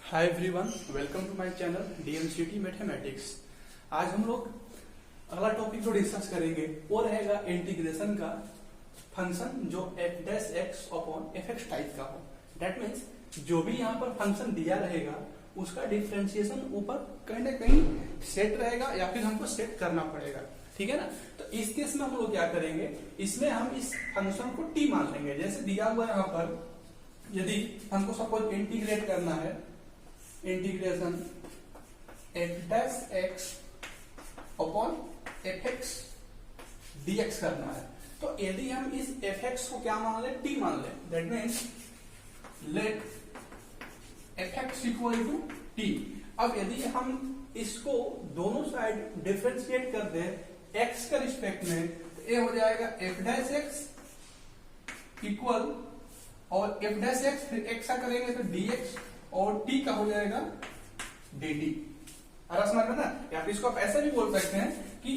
Hi everyone, welcome to my channel DMCT mathematics. आज हम लोग अगला टॉपिक जो डिस्कस करेंगे वो रहेगा इंटीग्रेशन का फंक्शन जो f dash x upon fx type का हो। दैट मीन्स जो भी यहाँ पर फंक्शन दिया रहेगा उसका डिफरेंशिएशन ऊपर कहीं ना कहीं सेट रहेगा या फिर हमको सेट करना पड़ेगा, ठीक है ना। तो इस केस में हम लोग क्या करेंगे, इसमें हम इस फंक्शन को t मान लेंगे। जैसे दिया हुआ है यहाँ पर, यदि हमको सपोज इंटीग्रेट करना है, integration f dash x upon fx dx करना है, तो यदि हम इस fx को क्या मान ले, t मान ले, that means let fx equal to t। अब यदि हम इसको दोनों साइड डिफरेंशिएट कर दें x के रिस्पेक्ट में, तो ये हो जाएगा f डैश x इक्वल और f डैश x फिर x का करेंगे तो dx और t का हो जाएगा dt। समझ में ना। या फिर इसको आप ऐसे भी बोल सकते हैं कि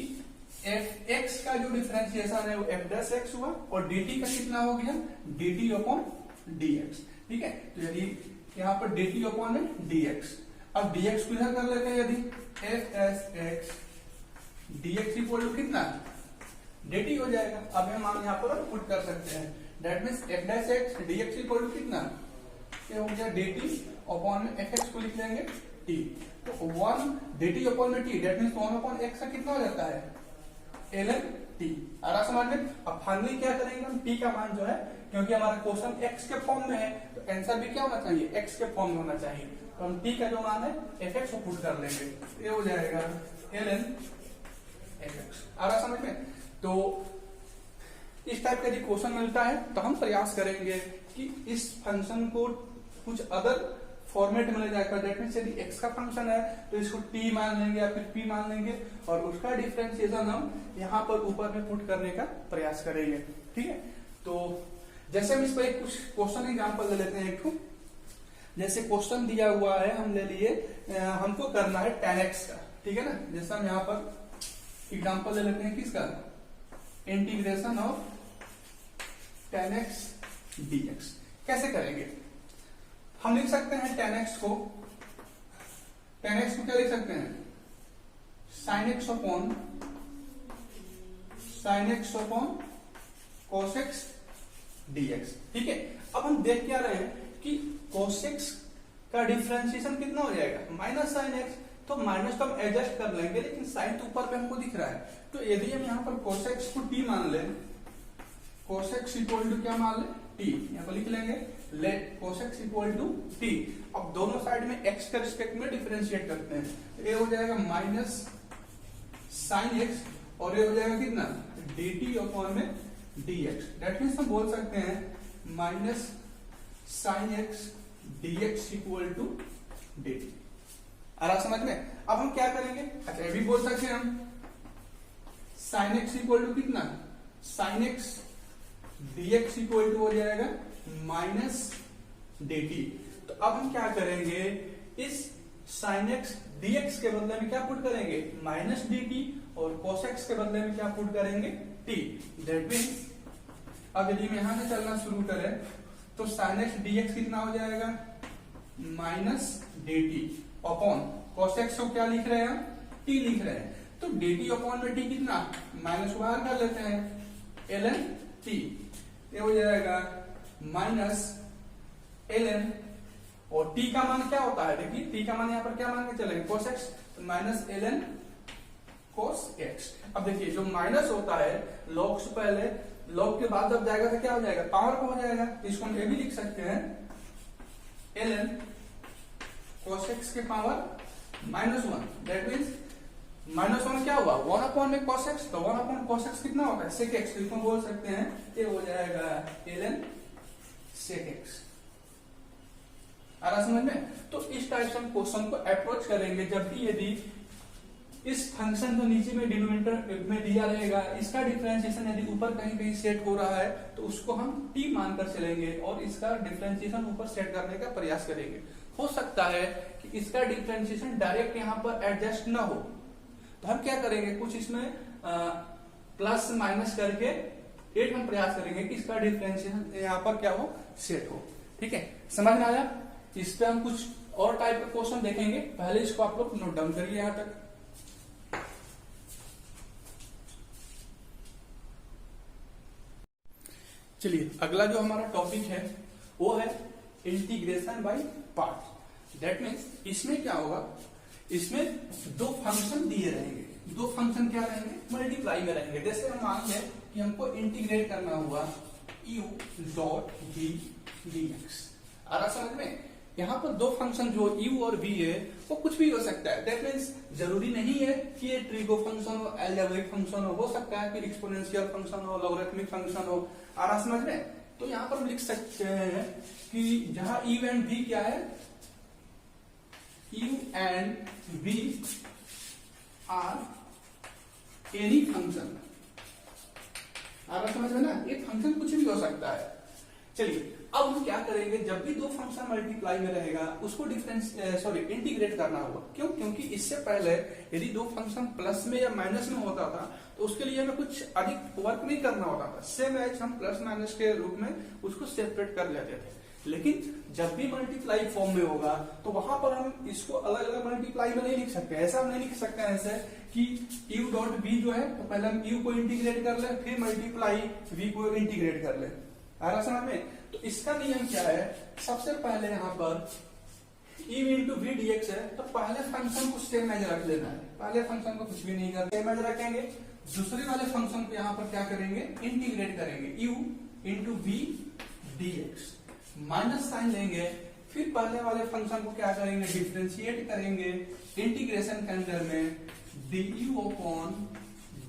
fx का जो डिफरेंशिएशन है वो f डैश x हुआ और dt का कितना हो गया, dt अपॉन dx। ठीक है, तो यदि यहाँ पर dt अपॉन में dx, अब dx को इधर कर लेते हैं, यदि f dash x dx equal to कितना dt हो जाएगा। अब हम यहाँ पर पुट कर सकते हैं, that means f dash x dx equal to कितना, ये हो गया dt अपॉन में fx को लिख लेंगे t, तो 1 dt अपॉन में t, that means 1 upon x का कितना हो जाता है ln t। आ रहा समझ में। अब फाइनली क्या करेंगे हम, t का मान जो है, क्योंकि हमारा क्वेश्चन x के फॉर्म में है तो आंसर भी क्या होना चाहिए, x के फॉर्म में होना चाहिए। तो हम t का जो मान है fx को पुट कर लेंगे, ये हो जाएगा ln fx। आ रहा समझ में। तो इस टाइप का यदि क्वेश्चन मिलता है तो हम प्रयास करेंगे कि इस फंक्शन को कुछ अदर फॉर्मेट में ले जाकर, दैट मींस यदि x का फंक्शन है तो इसको t मान लेंगे या फिर p मान लेंगे और उसका डिफरेंशिएशन हम यहाँ पर ऊपर में पुट करने का प्रयास करेंगे। ठीक है, तो जैसे हम इस पर एक कुछ क्वेश्चन एग्जांपल ले लेते हैं। एक जैसे क्वेश्चन दिया हुआ है, हम ले लिए, हमको करना है tan x का, ठीक है ना। जैसे हम यहाँ पर एग्जांपल ले लेते हैं किसका, integration of tan x dx। कैसे करेंगे, हम लिख सकते हैं tan x को क्या लिख सकते हैं, sin x upon cos x dx। ठीक है, अब हम देख क्या रहे हैं कि cos x का डिफरेंशिएशन कितना हो जाएगा, माइनस sin x। तो माइनस तो हम एडजस्ट कर लेंगे, लेकिन साइन तो ऊपर पे हमको दिख रहा है। तो यदि हम यहाँ पर cos x को t मान लें, cos x इक्वल टू क्या मान लें, t, यहाँ पर लिख लेंगे let cos x equal to t। अब दोनों साइड में x के रिस्पेक्ट में डिफरेंशिएट करते हैं, तो ये हो जाएगा माइनस साइन x और ये हो जाएगा कितना dt अपॉन में dx। दैट मीन्स हम बोल सकते हैं minus sine x dx equal to dt। आ रहा समझ में। अब हम क्या करेंगे, अच्छा ये भी बोल सकते हैं हम साइन x इक्वल टू कितना, sine x dx equal to हो जाएगा माइनस dt। तो अब हम क्या करेंगे, इस sin x dx के बदले में क्या पुट करेंगे, माइनस dt, और cos x के बदले में क्या पुट करेंगे, t। दैट मीन्स अब यदि हम यहां से चलना शुरू करें तो sin x dx कितना हो जाएगा, minus dt upon cos x को क्या लिख रहे हैं हम, t लिख रहे हैं। तो dt अपॉन में t कितना, माइनस बाहर कर लेते हैं ln t, ये हो जाएगा माइनस ln, और t का मान क्या होता है, देखिए t का मान यहाँ पर क्या मान के चलेंगे, cos x, तो माइनस ln cos x। अब देखिए जो माइनस होता है log से पहले, log के बाद जब जाएगा तो क्या हो जाएगा, पावर को हो जाएगा। इसको हम ये भी लिख सकते हैं ln cos x के power minus 1। That means minus 1 क्या हुआ, 1 अपॉन में cos x, तो 1 अपॉन cos x कितना होता है, sec x। तो इसको बोल सकते हैं ये हो जाएगा ln sec x। आ रहा समझ में। तो इस टाइप से हम क्वेश्चन को अप्रोच करेंगे जब भी यदि इस फंक्शन को नीचे में डिनोमिनेटर में दिया रहेगा, इसका डिफरेंशिएशन यदि ऊपर कहीं कहीं सेट हो रहा है तो उसको हम t मानकर चलेंगे और इसका डिफरेंशिएशन ऊपर सेट करने का प्रयास करेंगे। हो सकता है कि इसका डिफरेंशिएशन डायरेक्ट यहाँ पर एडजस्ट ना हो, तो हम क्या करेंगे, कुछ इसमें प्लस माइनस करके एक हम प्रयास करेंगे कि इसका डिफरेंशिएशन यहाँ पर क्या हो, सेट हो। ठीक है, समझ में आया। इस पे हम कुछ और टाइप के क्वेश्चन देखेंगे, पहले इसको आप लोग नोट डाउन करिए यहां तक। चलिए अगला जो हमारा टॉपिक है वो है integration by part. That means इसमें क्या होगा, इसमें दो फंक्शन दिए रहेंगे, दो फंक्शन क्या रहेंगे, मल्टीप्लाई में रहेंगे। जैसे हम मान लें कि हमको इंटीग्रेट करना हुआ u डॉट v dx। आ रहा समझ में? यहाँ पर दो फंक्शन जो u और v है वो कुछ भी हो सकता है। दैट मीन्स जरूरी नहीं है कि ये ट्रिगो फंक्शन हो, अलजेब्रिक फंक्शन हो सकता है कि एक्सपोनेंशियल फंक्शन हो, लॉगरिथमिक फंक्शन हो। आ रहा समझ में? तो यहाँ पर हम लिख सकते हैं कि जहां u एंड v क्या है, u and v are any function. आ रहा समझ में ना? ये फंक्शन कुछ भी हो सकता है। चलिए अब हम क्या करेंगे, जब भी दो फंक्शन मल्टीप्लाई में रहेगा उसको इंटीग्रेट करना होगा। क्यों? क्योंकि इससे पहले यदि दो फंक्शन प्लस में या माइनस में होता था तो उसके लिए हमें कुछ अधिक वर्क नहीं करना होता था। सेम एज हम प्लस माइनस के रूप में उसको सेपरेट कर लेते थे। लेकिन जब भी मल्टीप्लाई फॉर्म में होगा तो वहां पर हम इसको अलग अलग मल्टीप्लाई में नहीं लिख सकते। ऐसा हम नहीं लिख सकते हैं ऐसे कि u डॉट v जो है तो पहले हम u को इंटीग्रेट कर ले फिर मल्टीप्लाई v को इंटीग्रेट कर ले। आ रहा समझ में? तो इसका नियम क्या है, सबसे पहले यहाँ पर u इंटू वी dx है तो पहले फंक्शन को सेम एज रख लेना है। पहले फंक्शन को कुछ भी नहीं करना, सेम एज रखेंगे। दूसरे वाले फंक्शन को यहाँ पर क्या करेंगे, इंटीग्रेट करेंगे, u into v dx। Minus sine लेंगे, फिर पहले वाले फंक्शन को क्या करेंगे, डिफरेंशिएट करेंगे इंटीग्रेशन के अंदर में du अपॉन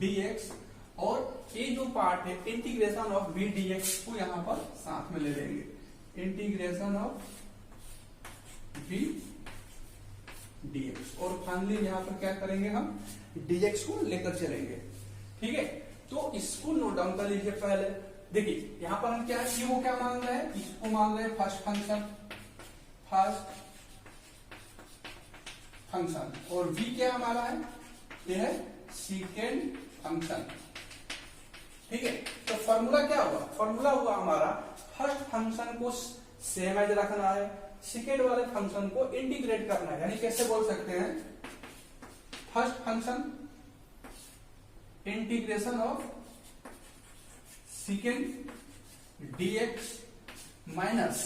dx। और ये जो पार्ट है इंटीग्रेशन ऑफ v dx को यहां पर साथ में ले लेंगे, इंटीग्रेशन ऑफ v dx। और फाइनली यहां पर क्या करेंगे, हम dx को लेकर चलेंगे। ठीक है, तो इसको नोट डाउन कर लीजिए। पहले देखिए यहां पर हम क्या है, वो क्या मान रहे हैं, इसको मान रहे हैं फर्स्ट फंक्शन और v क्या हमारा है, ये है सेकेंड फंक्शन। ठीक है, तो फॉर्मूला क्या हुआ, फॉर्मूला हुआ हमारा फर्स्ट फंक्शन को सेम एज रखना है, सेकेंड वाले फंक्शन को इंटीग्रेट करना है। यानी कैसे बोल सकते हैं, first function integration of second dx minus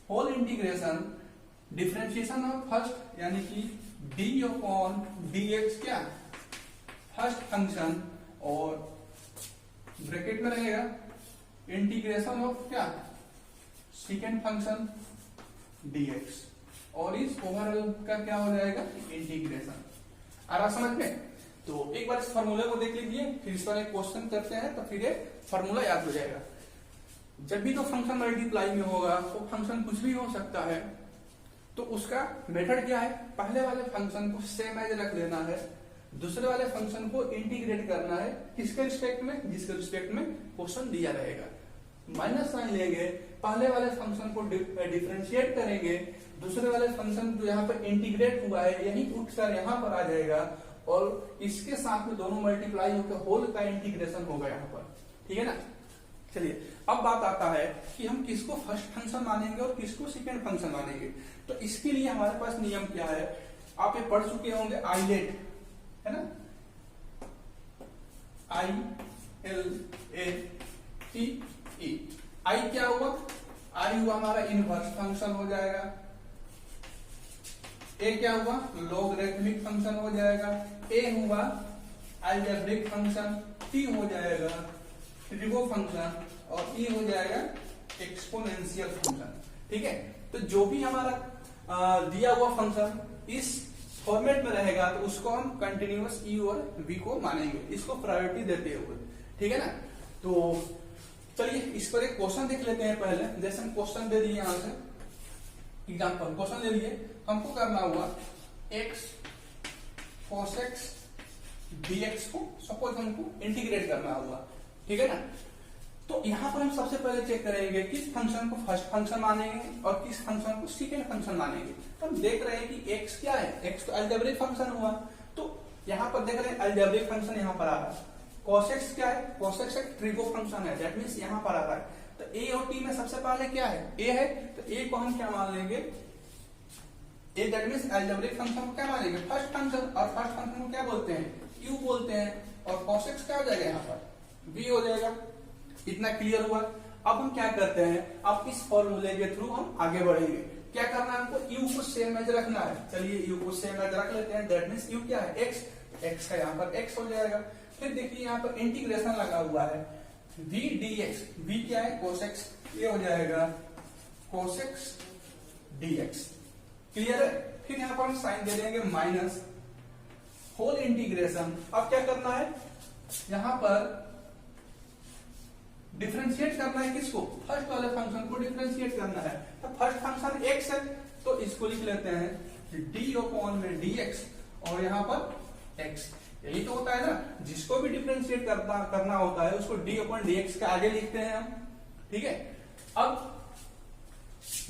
whole integration differentiation of first यानी कि d अपॉन dx क्या फर्स्ट फंक्शन और ब्रैकेट में रहेगा इंटीग्रेशन ऑफ क्या सेकेंड फंक्शन dx और इस ओवरऑल का क्या हो जाएगा इंटीग्रेशन। आ रहा समझ में? तो एक बार इस फॉर्मूले को देख लीजिए, फिर इस पर एक क्वेश्चन करते हैं तो फिर ये फॉर्मूला याद हो जाएगा। जब भी तो फंक्शन मल्टीप्लाई में होगा वो फंक्शन कुछ भी हो सकता है, तो उसका मेथड क्या है, पहले वाले फंक्शन को सेम एज रख लेना है, दूसरे वाले फंक्शन को इंटीग्रेट करना है किसके रिस्पेक्ट में, जिसके रिस्पेक्ट में क्वेश्चन दिया रहेगा। माइनस साइन लेंगे, पहले वाले फंक्शन को डिफरेंशिएट करेंगे, दूसरे वाले फंक्शन जो यहाँ पर इंटीग्रेट हुआ है यही उठकर यहाँ पर आ जाएगा और इसके साथ में दोनों मल्टीप्लाई होकर होल का इंटीग्रेशन होगा यहाँ पर। ठीक है ना? चलिए अब बात आता है कि हम किसको फर्स्ट फंक्शन मानेंगे और किसको सेकेंड फंक्शन मानेंगे। तो इसके लिए हमारे पास नियम क्या है, आप ये पढ़ चुके होंगे, आइलेट है ना, ILATE। आई क्या हुआ, आई हुआ हमारा इनवर्स फंक्शन हो जाएगा, ए क्या हुआ लॉगरिथमिक फंक्शन हो जाएगा, ए हुआ अलजेब्रिक फंक्शन, टी हो जाएगा ट्रिगो फंक्शन और ई हो जाएगा एक्सपोनेंशियल फंक्शन। ठीक है, तो जो भी हमारा दिया हुआ फंक्शन इस फॉर्मेट में रहेगा तो उसको हम कंटिन्यूअस ई और वी को मानेंगे, इसको प्रायोरिटी देते हुए। ठीक है ना? तो चलिए इस पर एक क्वेश्चन देख लेते हैं पहले। जैसे हम क्वेश्चन दे दिए यहां से, एग्जाम्पल क्वेश्चन ले लिए, हमको करना हुआ x cos x dx को सपोज हमको इंटीग्रेट करना हुआ। ठीक है ना? तो यहां पर हम सबसे पहले चेक करेंगे किस फंक्शन को फर्स्ट फंक्शन मानेंगे और किस फंक्शन को सेकेंड फंक्शन मानेंगे। तो हम देख रहे हैं कि x क्या है, x तो अलजेब्रिक फंक्शन हुआ, तो यहां पर देख रहे हैं अलजेब्रिक फंक्शन यहां पर आ रहा है। cos x क्या है, cos x एक ट्रिगो फंक्शन है, दैट मींस यहां पर आ रहा है। तो a और t में सबसे पहले क्या है, a है, तो a को हम क्या मान लेंगे ए दैट मींस अलजेब्रिक फंक्शन को क्या मानेंगे, फर्स्ट फंक्शन, और फर्स्ट फंक्शन को क्या बोलते हैं, यू बोलते हैं, और cos x क्या हो जाएगा यहाँ पर v हो जाएगा। इतना क्लियर हुआ। अब हम क्या करते हैं, अब इस फॉर्मूले के थ्रू हम आगे बढ़ेंगे। क्या करना है हमको, u को सेम एज रखना है। चलिए u को सेम एज रख लेते हैं, दैट मींस u क्या है, x, x का यहाँ पर x हो जाएगा। फिर देखिए यहाँ पर इंटीग्रेशन लगा हुआ है, v dx, v क्या है cos x, ये हो जाएगा cos x dx। क्लियर है। फिर यहाँ पर हम साइन दे देंगे माइनस होल इंटीग्रेशन। अब क्या करना है, यहां पर डिफरेंशिएट करना है किसको, फर्स्ट वाले फंक्शन को डिफरेंशिएट करना है। तो फर्स्ट फंक्शन x है तो इसको लिख लेते हैं d अपॉन में dx, और यहां पर x। यही तो होता है ना, जिसको भी डिफरेंशिएट करना होता है उसको d अपॉन dx के आगे लिखते हैं हम। ठीक है। अब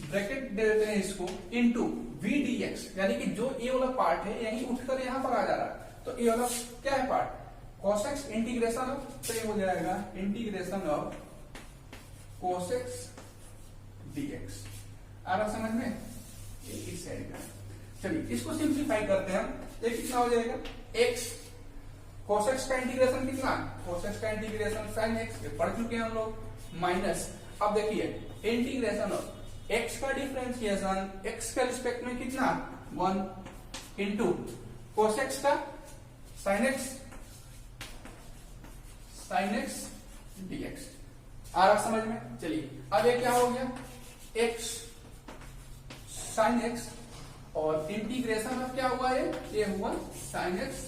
ब्रैकेट दे देते हैं इसको इनटू v dx, यानी कि जो ये वाला पार्ट है यही उठकर यहां पर आ जा रहा है, तो ये वाला क्या है part, cos x integration of, तो ये हो जाएगा integration of cos x dx। आ रहा समझ में, ये इस साइड का। चलिए इसको सिंप्लीफाई करते हैं हम, ये कितना हो जाएगा, x cos x का इंटीग्रेशन कितना, cos x का इंटीग्रेशन sin x, ये पढ़ चुके हैं हम लोग, माइनस, अब देखिए इंटीग्रेशन ऑफ x का डिफरेंशिएशन x के रिस्पेक्ट में कितना 1 इंटू cos x का sin x dx। आ रहा समझ में। चलिए अब ये क्या हो गया, x sin x, और इंटीग्रेशन अब क्या हुआ है, ये हुआ sin x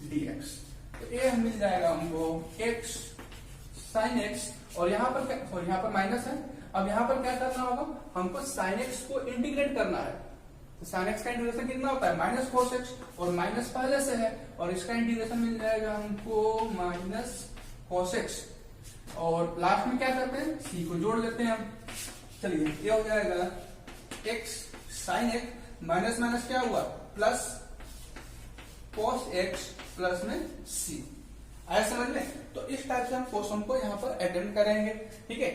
dx। तो ये मिल जाएगा हमको x sin x, और यहाँ पर क्या, और यहाँ पर माइनस है। अब यहाँ पर क्या करना होगा, हमको sin x को इंटीग्रेट करना है। तो sin x का इंटीग्रेशन कितना होता है, माइनस cos x, और माइनस पहले से है, और इसका इंटीग्रेशन मिल जाएगा हमको माइनस cos x, और लास्ट में क्या करते हैं, c को जोड़ लेते हैं हम। चलिए ये हो जाएगा x sin x, minus minus क्या हुआ, प्लस cos x प्लस में c। आया समझ में। तो इस टाइप से हम क्वेश्चन को यहाँ पर अटेम्प्ट करेंगे। ठीक है।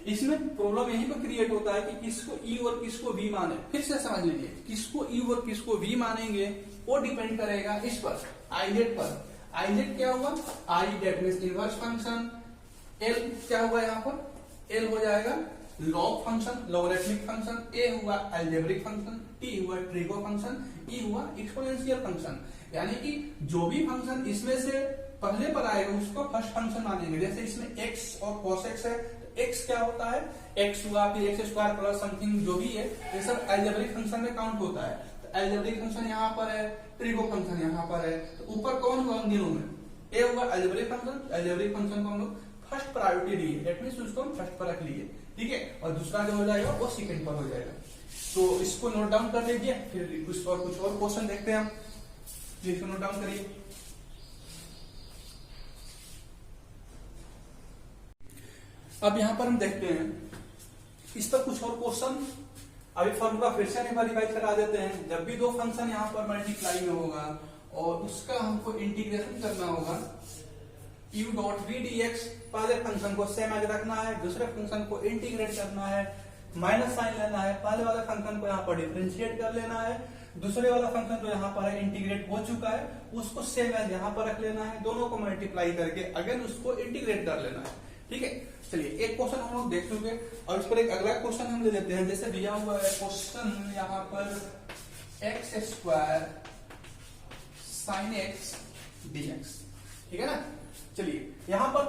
इसमें प्रॉब्लम यहीं पर क्रिएट होता है कि किसको ई और किसको वी माने। फिर से समझ लीजिए, किसको ई और किसको वी मानेंगे वो डिपेंड करेगा इस पर, आईजेड पर। आईजेड क्या हुआ, आई डेट मींस इनवर्स फंक्शन, एल क्या हुआ यहाँ पर, एल हो जाएगा log function, logarithmic function, A हुआ अलजेब्रिक फंक्शन, टी हुआ ट्रिगो फंक्शन, ई हुआ एक्सपोनेंशियल फंक्शन। यानी कि जो भी फंक्शन इसमें से पहले पर आएगा उसको फर्स्ट फंक्शन मानेंगे। जैसे इसमें x और cos x है, x क्या होता है, x हुआ, फिर x स्क्वायर प्लस समथिंग जो भी है, ये सब अलजेब्रिक फंक्शन में काउंट होता है। तो अलजेब्रिक फंक्शन यहाँ पर है, ट्रिगो फंक्शन यहाँ पर है, तो ऊपर कौन हुआ उन दिनों में, ए हुआ अलजेब्रिक फंक्शन। अलजेब्रिक फंक्शन को हम लोग फर्स्ट प्रायोरिटी दिए, दैट मींस उसको हम फर्स्ट पर रख लिए। ठीक है। और दूसरा जो हो जाएगा वो सेकंड पर हो जाएगा। तो इसको नोट डाउन कर लीजिए, फिर कुछ और क्वेश्चन देखते हैं हम। इसको नोट डाउन करिए। अब यहां पर हम देखते हैं इस पर कुछ और क्वेश्चन। अभी फॉर्मूला फिर से रिवाइज करा देते हैं। जब भी दो फंक्शन यहां पर मल्टीप्लाई में होगा और उसका हमको इंटीग्रेशन करना होगा, u डॉट v dx, पहले फंक्शन को सेम एज रखना है, दूसरे फंक्शन को इंटीग्रेट करना है, माइनस साइन लेना है, पहले वाले फंक्शन को यहाँ पर डिफरेंशिएट कर लेना है, दूसरे वाला फंक्शन जो यहाँ पर है इंटीग्रेट हो चुका है उसको सेम एज यहाँ पर रख लेना है, दोनों को मल्टीप्लाई करके अगेन उसको इंटीग्रेट कर लेना है। ठीक है। चलिए एक क्वेश्चन हम लोग देख चुके, और इस पर एक अगला क्वेश्चन हम ले लेते हैं। जैसे दिया हुआ है क्वेश्चन यहाँ पर x square sine x dx। ठीक है ना। चलिए यहाँ पर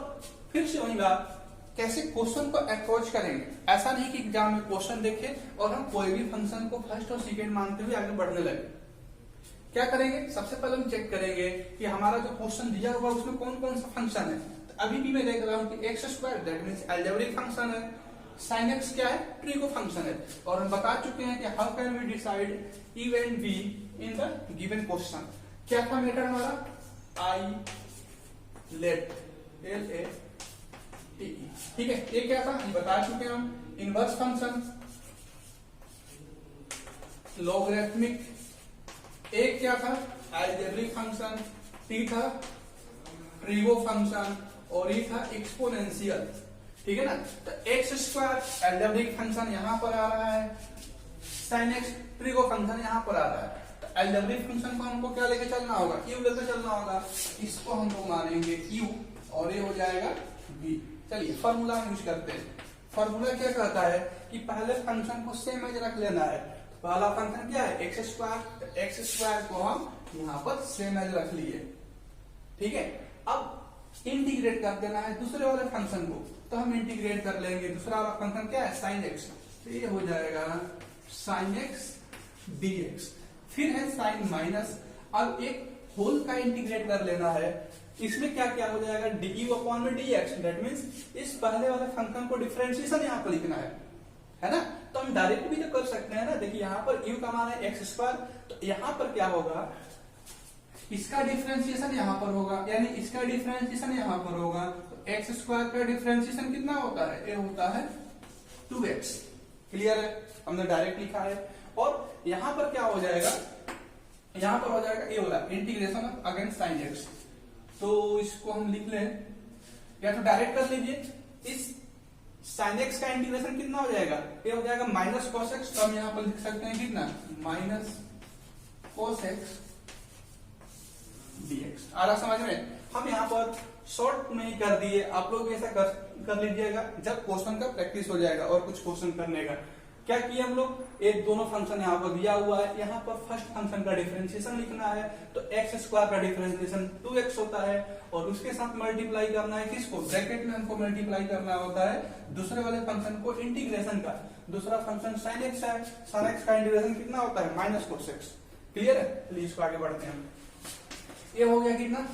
फिर से वही बात, कैसे क्वेश्चन को अप्रोच करेंगे। ऐसा नहीं कि एग्जाम में क्वेश्चन देखे और हम कोई भी फंक्शन को फर्स्ट और सेकंड मानते हुए आगे बढ़ने लगे। क्या करेंगे, सबसे पहले हम चेक करेंगे कि हमारा जो क्वेश्चन दिया हुआ उसमें कौन कौन सा फंक्शन है। तो अभी भी मैं देख रहा हूँ कि x square that means algebraic function है, साइन एक्स क्या है, ट्रिगो फंक्शन है। और हम बता चुके हैं कि how can we decide E and B in the given question. क्या था मेथड हमारा, I late L A T. ठीक है। ये क्या था, ये बता चुके हम, इनवर्स फंक्शन, लॉगरिथमिक, एक क्या था अलजेब्रिक फंक्शन, टी था ट्रिगो फंक्शन, और ये था एक्सपोनेंशियल। ठीक है ना। तो एक्स स्क्वायर अलजेब्रिक फंक्शन यहां पर आ रहा है, साइन एक्स ट्रिगो फंक्शन यहाँ पर आ रहा है, तो अलजेब्रिक फंक्शन को हमको क्या लेके चलना होगा, यू लेके चलना होगा। इसको हम लोग मानेंगे यू और ये हो जाएगा बी। चलिए फॉर्मूला यूज करते हैं। फॉर्मूला क्या कहता है कि पहले फंक्शन को सेम एज रख लेना है। पहला फंक्शन क्या है, एक्स स्क्वायर, एक्स स्क्वायर को हम यहाँ पर सेम एज रख लिए, ठीक है। अब इंटीग्रेट कर देना है दूसरे वाले फंक्शन को, तो हम इंटीग्रेट कर लेंगे। दूसरा वाला फंक्शन क्या है, साइन एक्स, तो ये हो जाएगा साइन एक्स dx। फिर है साइन माइनस, अब एक होल का इंटीग्रेट कर लेना है। इसमें क्या क्या हो जाएगा, du अपॉन में dx, दैट मींस इस पहले वाले फंक्शन को डिफरेंशिएशन यहाँ पर लिखना है ना। तो हम डायरेक्ट भी तो कर सकते हैं ना। देखिए यहाँ पर u का मान है एक्स स्क्वायर, तो यहाँ पर क्या होगा, इसका डिफरेंशिएशन यहाँ पर होगा, यानी इसका डिफरेंशिएशन यहाँ पर होगा। तो एक्स स्क्वायर का डिफरेंशिएशन कितना होता है, ये होता है 2x। क्लियर है, हमने डायरेक्ट लिखा है। और यहाँ पर क्या हो जाएगा, यहाँ पर हो जाएगा ये वाला integration of against sine x. तो इसको हम लिख लें, या तो डायरेक्ट कर लीजिए। इस साइन एक्स का इंटीग्रेशन कितना हो जाएगा, ये हो जाएगा माइनस कॉस एक्स। तो हम यहाँ पर लिख सकते हैं कितना, माइनस कॉस एक्स dx। आ रहा समझ में। हम यहाँ पर शॉर्ट में कर दिए, आप लोग ऐसा कर लीजिएगा जब क्वेश्चन का प्रैक्टिस हो जाएगा और कुछ क्वेश्चन करने का। क्या किया हम लोग, एक दोनों फंक्शन यहाँ पर दिया हुआ है, यहाँ पर फर्स्ट फंक्शन का डिफरेंशिएशन लिखना है। तो एक्स स्क्वायर का डिफरेंशिएशन 2x होता है, और उसके साथ मल्टीप्लाई करना है किसको, ब्रैकेट में हमको मल्टीप्लाई करना होता है दूसरे वाले फंक्शन को इंटीग्रेशन का। दूसरा फंक्शन साइन एक्स है, साइन एक्स का इंटीग्रेशन कितना होता है, माइनस कोस एक्स। क्लियर है, चलिए इसको आगे बढ़ते हैं। ये हो गया कितना,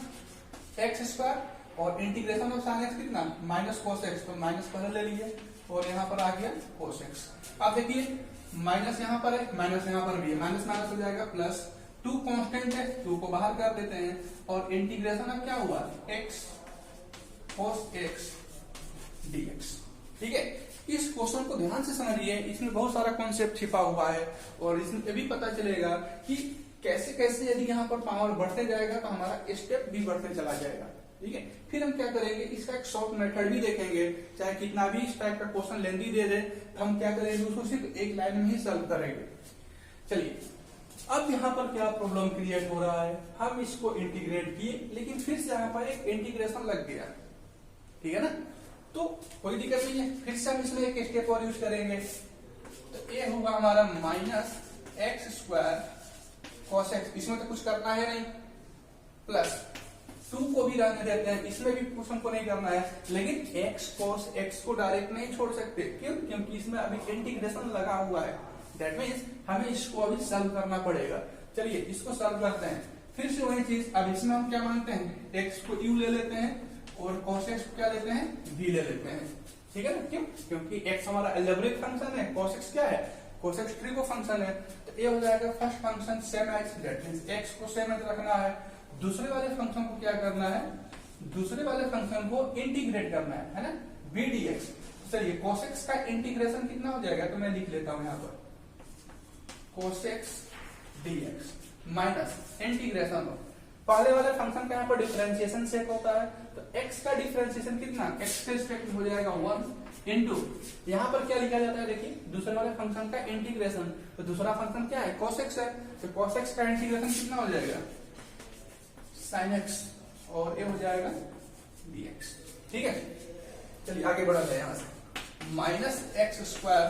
एक्स स्क्वायर, और इंटीग्रेशन ऑफ साइन एक्स कितना, माइनस कोस एक्स। तो माइनस पहले ले लिए और यहाँ पर आ गया कोस एक्स। अब देखिए माइनस यहाँ पर है, माइनस यहाँ पर भी है, माइनस माइनस हो जाएगा प्लस। 2 कांस्टेंट है, 2 को बाहर कर देते हैं, और इंटीग्रेशन अब क्या हुआ, एक्स कोस एक्स dx। ठीक है, इस क्वेश्चन को ध्यान से समझिए, इसमें बहुत सारा कॉन्सेप्ट छिपा हुआ है, और इसमें ये भी पता चलेगा कि कैसे कैसे यदि यहाँ पर पावर बढ़ते जाएगा तो हमारा स्टेप भी बढ़ते चला जाएगा। ठीक है, फिर हम क्या करेंगे, इसका एक शॉर्ट मेथड भी देखेंगे। चाहे कितना भी इस टाइप का क्वेश्चन लेंदी दे दे, तो हम क्या करेंगे, उसको सिर्फ एक लाइन में ही सॉल्व करेंगे। चलिए, अब यहाँ पर क्या प्रॉब्लम क्रिएट हो रहा है, हम इसको इंटीग्रेट किए, लेकिन फिर से यहाँ पर एक इंटीग्रेशन लग गया। ठीक है ना, तो कोई दिक्कत नहीं है, फिर से हम इसमें एक स्टेप और यूज करेंगे। तो ये होगा हमारा minus x square cos x, इसमें तो कुछ करना है नहीं, प्लस 2 को भी रहने देते हैं, इसमें भी कुछ हमको नहीं करना है, लेकिन x cos x को डायरेक्ट नहीं छोड़ सकते। क्यों, क्योंकि इसमें अभी इंटीग्रेशन लगा हुआ है। दैट मीन्स हमें इसको अभी सॉल्व करना पड़ेगा। चलिए इसको सॉल्व करते हैं। फिर से वही चीज, अब इसमें हम क्या मानते हैं, x को u ले लेते हैं और cos x को क्या लेते हैं, v ले लेते हैं। ठीक है ना, क्यों, क्योंकि x हमारा अलजेब्रिक फंक्शन है, cos x क्या है, cos x ट्रिगो फंक्शन है। तो ये हो जाएगा first function same as, that means x को सेम एज रखना है। दूसरे वाले फंक्शन को क्या करना है, दूसरे वाले फंक्शन को इंटीग्रेट करना है ना, v dx। चलिए cos x का इंटीग्रेशन कितना हो जाएगा, तो मैं लिख लेता हूं यहाँ पर cos x dx minus integration हो, पहले वाले फंक्शन का यहाँ पर डिफरेंशिएशन सेट होता है। तो x का डिफरेंशिएशन कितना, x के रिस्पेक्ट में हो जाएगा 1 इंटू, यहाँ पर क्या लिखा जाता है, देखिए दूसरे वाले फंक्शन का इंटीग्रेशन। तो दूसरा फंक्शन क्या है, cos x है, तो cos x का इंटीग्रेशन कितना हो जाएगा, sin x, और ये हो जाएगा dx। ठीक है, चलिए आगे बढ़ाते हैं यहां से। Minus x square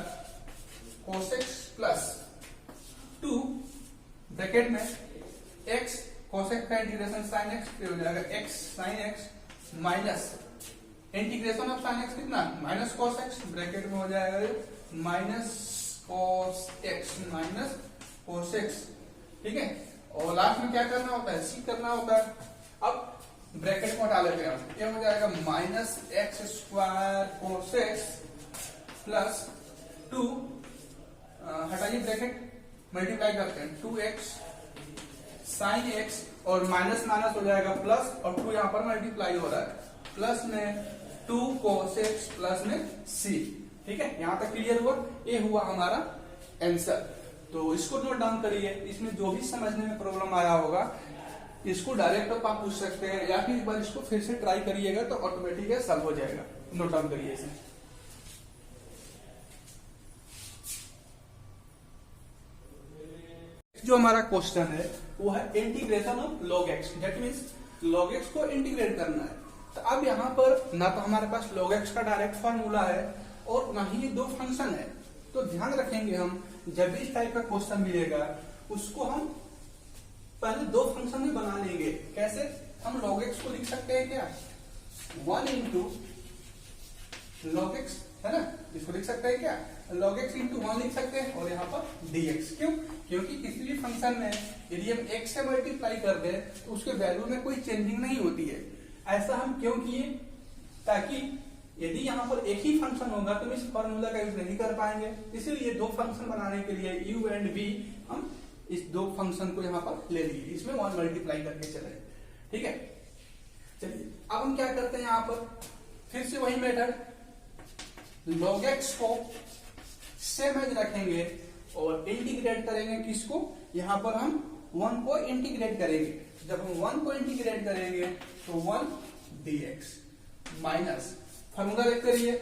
cos x plus 2 bracket में x cos x का इंटीग्रेशन sin x, ये हो जाएगा x sin x minus integration of sin x कितना, माइनस cos x, ब्रैकेट में हो जाएगा minus cos x minus cos x। ठीक है, और लास्ट में क्या करना होता है, सी करना होता है। अब ब्रैकेट को हटा लेते हैं, ये हो जाएगा minus x square cos x plus 2, हटाइए ब्रैकेट, मल्टीप्लाई करते हैं 2x साइन x, और माइनस माइनस हो जाएगा प्लस, और 2 यहाँ पर मल्टीप्लाई हो रहा है, प्लस में 2 कोस एक्स प्लस में c। ठीक है, यहाँ तक क्लियर हुआ, ये हुआ हमारा आंसर। तो इसको नोट डाउन करिए, इसमें जो भी समझने में प्रॉब्लम आया होगा इसको डायरेक्ट आप पूछ सकते हैं, या फिर एक बार इसको फिर से ट्राई करिएगा तो ऑटोमेटिक सॉल्व हो जाएगा। नोट डाउन करिए इसे। जो हमारा क्वेश्चन है वो है integration of log x, that means log x को इंटीग्रेट करना है। तो अब यहाँ पर ना तो हमारे पास log x का डायरेक्ट फॉर्मूला है और ना ही ये दो फंक्शन है। तो ध्यान रखेंगे हम जब भी इस टाइप का क्वेश्चन मिलेगा उसको हम पहले दो फंक्शन में बना लेंगे। कैसे? हम log x को लिख सकते हैं क्या, 1 इंटू log x, है ना, इसको लिख सकते हैं क्या, log x इंटू 1 लिख सकते हैं और यहाँ पर dx। क्यों? क्योंकि किसी भी फंक्शन में यदि हम x से मल्टीप्लाई कर दें तो उसके वैल्यू में कोई चेंजिंग नहीं होती है। ऐसा हम क्यों किए? ताकि यदि यहाँ पर एक ही फंक्शन होगा तो हम इस फॉर्मूला का यूज नहीं कर पाएंगे। इसीलिए दो फंक्शन बनाने के लिए u एंड v हम इस दो फंक्शन को यहाँ पर ले लिए, इसमें 1 मल्टीप्लाई करके चले। ठीक है, चलिए अब हम क्या करते हैं, यहाँ पर फिर से वही मेथड, log x को सेम एज रखेंगे और इंटीग्रेट करेंगे किसको, यहाँ पर हम 1 को इंटीग्रेट करेंगे। जब हम 1 को इंटीग्रेट करेंगे तो 1 dx माइनस फॉर्मूला लिख करिए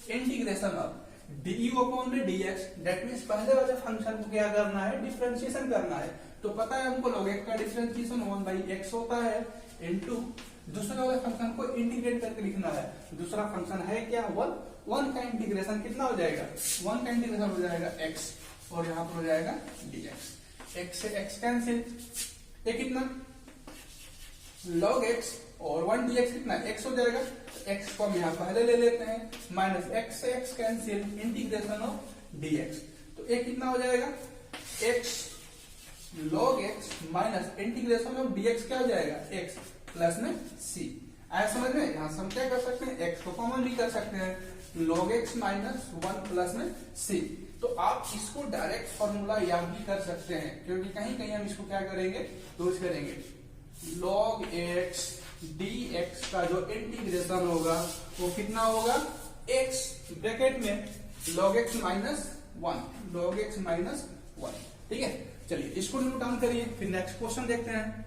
इंटीग्रेशन ऑफ du अपॉन में dx, दैट मीन्स पहले वाले फंक्शन को क्या करना है, डिफरेंशिएशन करना है। तो पता है हमको log x का डिफरेंशिएशन 1/x होता है, इनटू दूसरे वाले फंक्शन को इंटीग्रेट करके लिखना है। दूसरा फंक्शन है क्या, 1 का इंटीग्रेशन कितना हो जाएगा, 1 का इंटीग्रेशन हो जाएगा x और यहाँ पर हो जाएगा dx, x से x कैंसिल, ये कितना log x और 1 dx कितना x हो जाएगा, x को हम यहाँ पहले ले लेते हैं, माइनस x से x cancel, integration of dx, तो ये कितना हो जाएगा, x log x minus integration of dx क्या हो जाएगा, x प्लस में c। आया समझ में? यहाँ से हम क्या कर सकते हैं, x को कॉमन भी कर सकते हैं, log x माइनस 1 प्लस में c। तो आप इसको डायरेक्ट फॉर्मूला याद भी कर सकते हैं, क्योंकि कहीं कहीं हम इसको क्या करेंगे, यूज करेंगे। log x dx का जो इंटीग्रेशन होगा वो कितना होगा, x ब्रैकेट में log x minus 1, log x minus 1। ठीक है, चलिए इसको नोट डाउन करिए, फिर नेक्स्ट क्वेश्चन देखते हैं।